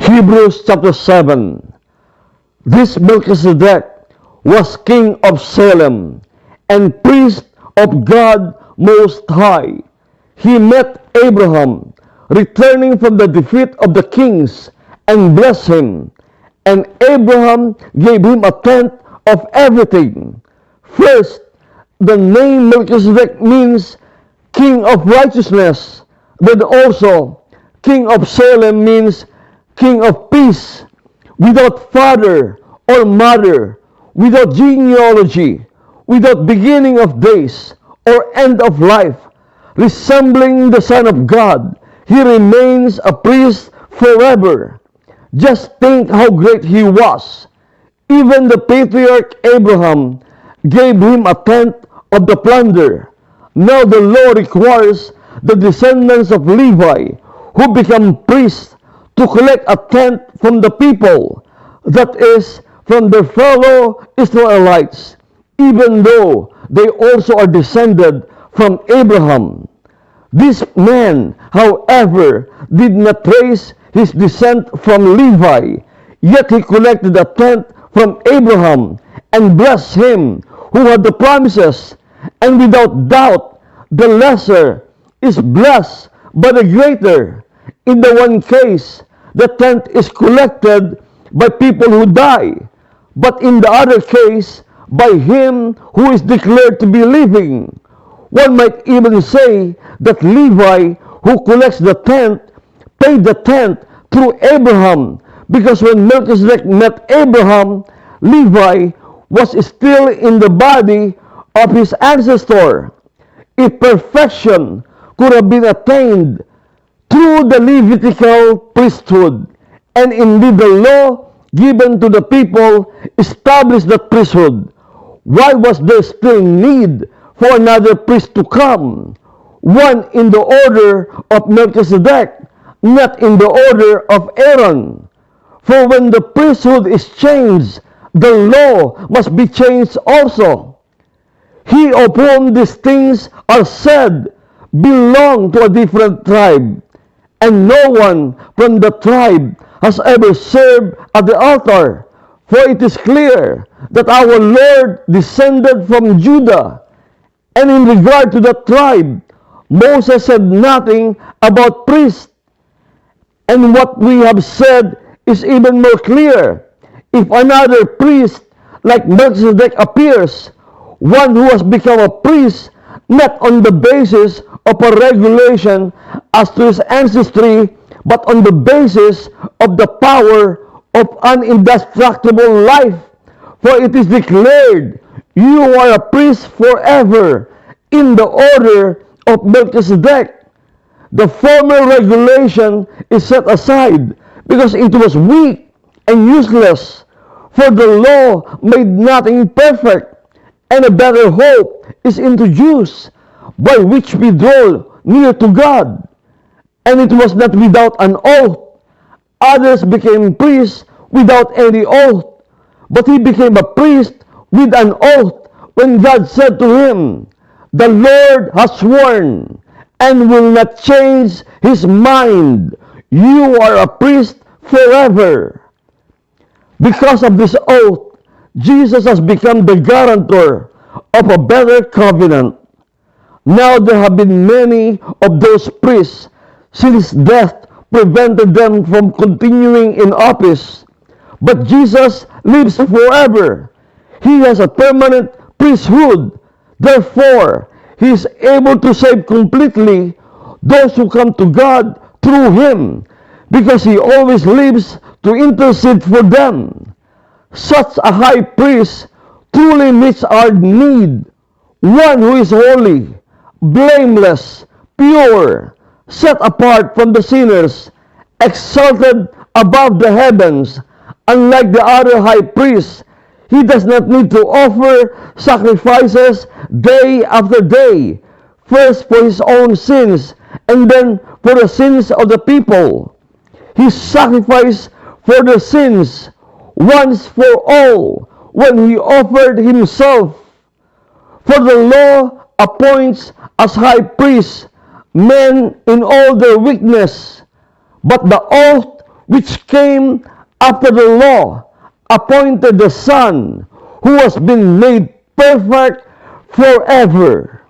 Hebrews chapter 7. This Melchizedek was king of Salem and priest of God Most High. He met Abraham returning from the defeat of the kings and blessed him. And Abraham gave him a tenth of everything. First, the name Melchizedek means king of righteousness, but also king of Salem means king of peace, without father or mother, without genealogy, without beginning of days or end of life, resembling the Son of God. He remains a priest forever. Just think how great he was. Even the patriarch Abraham gave him a tenth of the plunder. Now the law requires the descendants of Levi, who become priests, to collect a tenth from the people, that is, from their fellow Israelites, even though they also are descended from Abraham. This man, however, did not trace his descent from Levi, yet he collected a tenth from Abraham and blessed him who had the promises, and without doubt the lesser is blessed by the greater. In the one case, the tenth is collected by people who die, but in the other case, by him who is declared to be living. One might even say that Levi, who collects the tenth, paid the tenth through Abraham, because when Melchizedek met Abraham, Levi was still in the body of his ancestor. If perfection could have been attained through the Levitical priesthood, and indeed the law given to the people established the priesthood, why was there still need for another priest to come? One in the order of Melchizedek, not in the order of Aaron. For when the priesthood is changed, the law must be changed also. He of whom these things are said belonged to a different tribe, and no one from the tribe has ever served at the altar. For it is clear that our Lord descended from Judah, and in regard to that tribe, Moses said nothing about priests. And what we have said is even more clear. If another priest like Melchizedek appears, one who has become a priest not on the basis of a regulation as to his ancestry, but on the basis of the power of an indestructible life. For it is declared, you are a priest forever in the order of Melchizedek. The former regulation is set aside because it was weak and useless, for the law made nothing perfect, and a better hope is introduced, by which we draw near to God. And it was not without an oath. Others became priests without any oath, but he became a priest with an oath when God said to him, the Lord has sworn and will not change his mind. You are a priest forever. Because of this oath, Jesus has become the guarantor of a better covenant. Now there have been many of those priests since death prevented them from continuing in office. But Jesus lives forever. He has a permanent priesthood. Therefore, he is able to save completely those who come to God through him, because he always lives to intercede for them. Such a high priest truly meets our need. One who is holy, blameless, pure, set apart from the sinners, exalted above the heavens. Unlike the other high priests, he does not need to offer sacrifices day after day, first for his own sins and then for the sins of the people. He sacrificed for their sins once for all when he offered himself. For the law appoints as high priests men in all their weakness, but the oath which came after the law, appointed the Son, who has been made perfect forever.